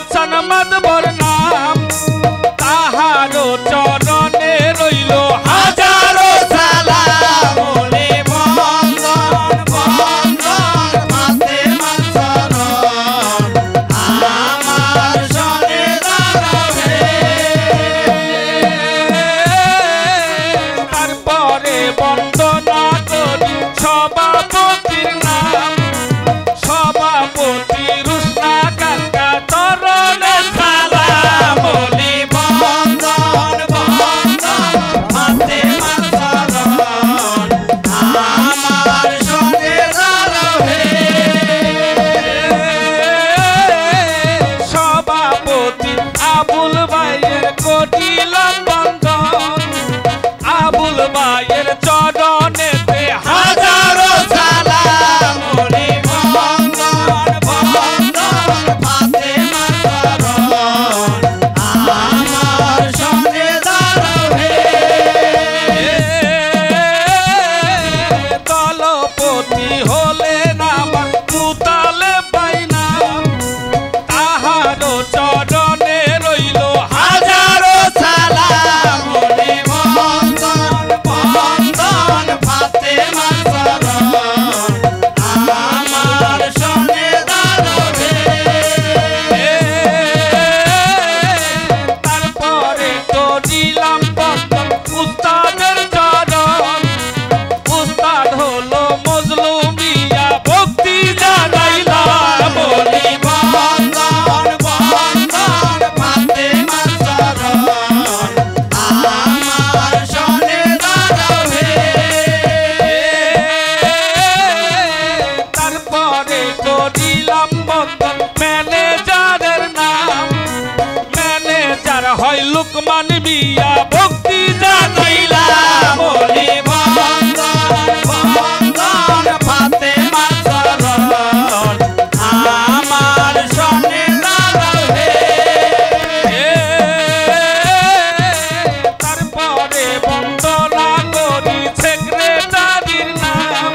হাসান মাদবর নাম তাহারো চরণে রইল হাজারো সালাম ওরে বন্দন বন্দন ফাতেমা চরণ আমার সনে দাঁড়াবে তারপরে বন্দনা করি সভাপতির নাম সভাপতি রুশনা কাকা চরণে সালাম বলি বন্দন বন্দন ফাতেমা চরণ আমার সনে দাঁড়াবে সভাপতি আবুল ভাইয়ের করিলাম বন্দন আবুল ভাইয়ের চরণেতে হাজারো সালাম বলি বন্দন বন্দন ফাতেমা চরণ আমার সনে দাঁড়াবে দলপতি হলেন আমার মুতালেব ভাই নাম তাহারও চরণে রইল হাজারো সালাম বলি বন্দন বন্দন ফাতেমা চরণ আমার সনে দাঁড়াবে তারপরে করিলাম বন্দন উস্তাদের চরণ উস্তাদ হলো মজলু মিয়া ভক্তি জানাইলাম বলি বন্দন বন্দন ফাতেমা চরণ আমার সনে দাঁড়াবে তারপরে করিলাম বন্দন ম্যানেজারের নাম ম্যানেজার হয় লুকমান মিয়া ভক্তি জানাইলাম বলি বন্দন বন্দন ফাতেমা চরণ আমার সনে দাঁড়াবে তারপরে বন্দনা করি সেক্রেটারির নাম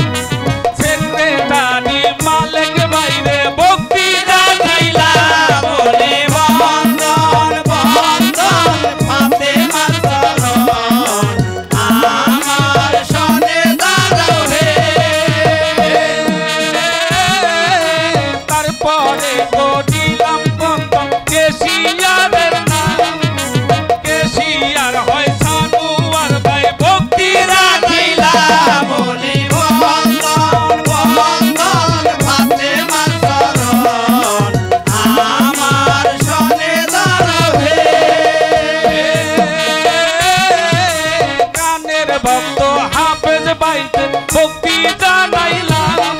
সেক্রেটারি মালিক বাইরে ভক্তি জানাইলাম বলি বন্দন বন্দন ফাতেমা চরণ আমার সনে দাঁড়াবে তারপরে করিলাম বন্দন কেশিয়ারের নাম কেশিয়ার হয় সানুয়ার ভাই ভক্তি রাখিলাম বলি বন্দন বন্দন ফাতেমা চরণ আমার সনে দাঁড়াবে কানের ভক্ত হাফেজ ভাইতে ভক্তি জানাইলাম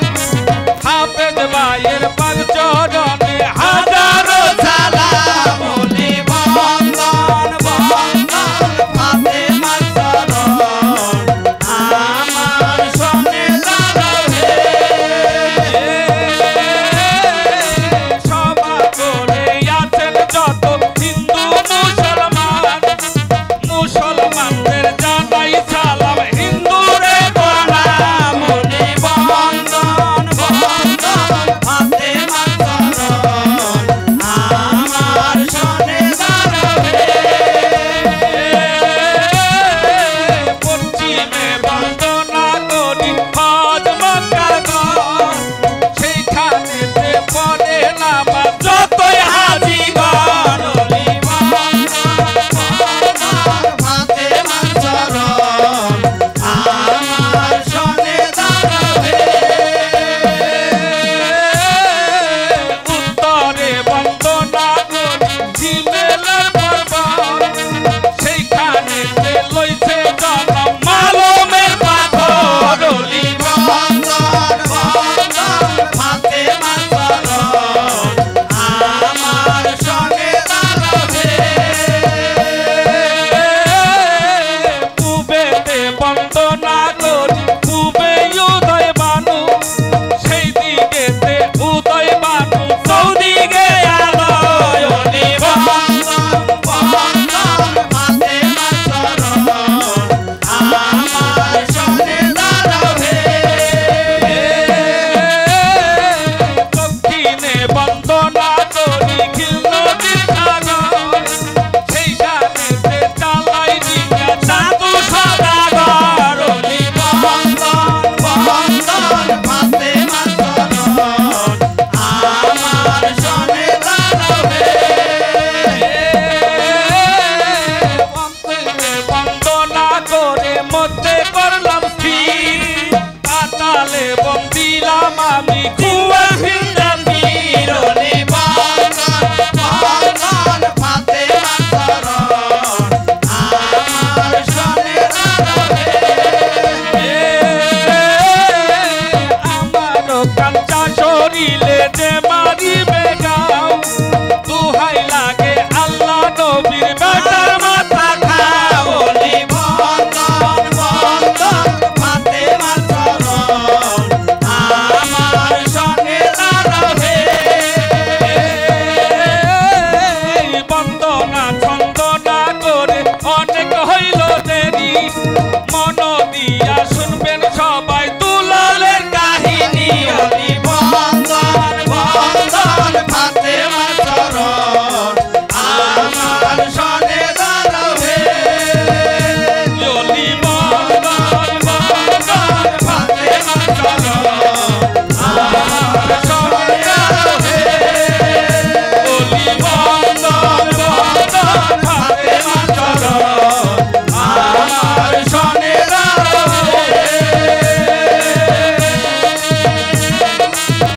হাফেজ ভাইয়ের পাঁচ চরণে হাজারো সালাম বলি বন্দন বন্দন ফাতেমা চরণ আমার সনে দাঁড়াবে সভা করে আছেন যত হিন্দু মুসলমান মুসলমানদের জানাই সালাম হিন্দুরে প্রণাম বলি বন্দন বন্দন ফাতেমা চরণ আমার সনে দাঁড়াবে পশ্চিমে বন্দনা করি হজ মক্কার ঘর সেইখানেতে পড়ে নামাজ যতই হাজিগণ বলি বন্দন বন্দন ফাতেমা চরণ আমার সনে দাঁড়াবে উত্তরে বন্দনা করি ঝিমেলের পর্বত সেইখানেতে লইছে জন্ম মালুমের পাথর বলি বন্দন বন্দন ফাতেমা চরণ আমার সনে দাঁড়াবে পূবেতে বন্দনা করি পূবে উদয় বানু সেই দিকেতে উদয় বানু চৌদিকে আলো বলি বন্দন বন্দন ফাতেমা চরণ আমার সনে দাঁড়াবে দক্ষিণে বন্দনা করি খিল নদী রহে